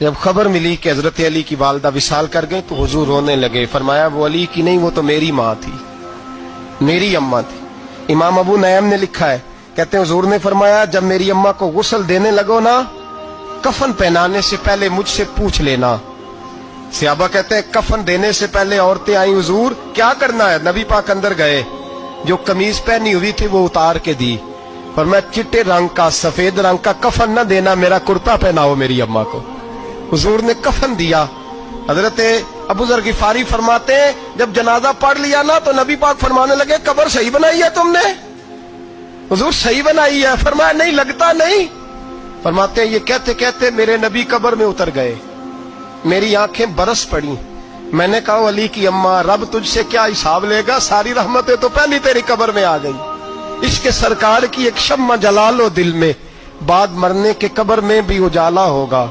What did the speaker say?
جب خبر ملی کہ حضرت علی کی والدہ وصال کر گئے تو حضور رونے لگے. فرمایا وہ علی کی نہیں، وہ تو میری ماں تھی، میری اماں تھی. امام ابو نعیم نے لکھا ہے، کہتے ہیں حضور نے فرمایا جب میری اماں کو غسل دینے لگو نا، کفن پہنانے سے پہلے مجھ سے پوچھ لینا. صحابہ کہتے ہیں کفن دینے سے پہلے عورتیں آئیں، حضور کیا کرنا ہے؟ نبی پاک اندر گئے، جو قمیض پہنی ہوئی تھی وہ اتار کے دی. فرمایا چٹے رنگ کا سفید رنگ کا کفن نہ دینا، میرا کرتا پہناؤ میری اماں کو. حضور نے کفن دیا. حضرت ابو ذر غفاری فرماتے ہیں جب جنازہ پڑھ لیا نا تو نبی پاک فرمانے لگے قبر صحیح بنائی ہے تم نے؟ حضور صحیح بنائی ہے. فرمایا نہیں لگتا نہیں. فرماتے ہیں یہ کہتے کہتے میرے نبی قبر میں اتر گئے، میری آنکھیں برس پڑی. میں نے کہا علی کی اماں رب تجھ سے کیا حساب لے گا، ساری رحمتیں تو پہلی تیری قبر میں آ گئی. عشق سرکار کی ایک شمع جلا لو دل میں، بعد مرنے کے قبر میں بھی اجالا ہوگا.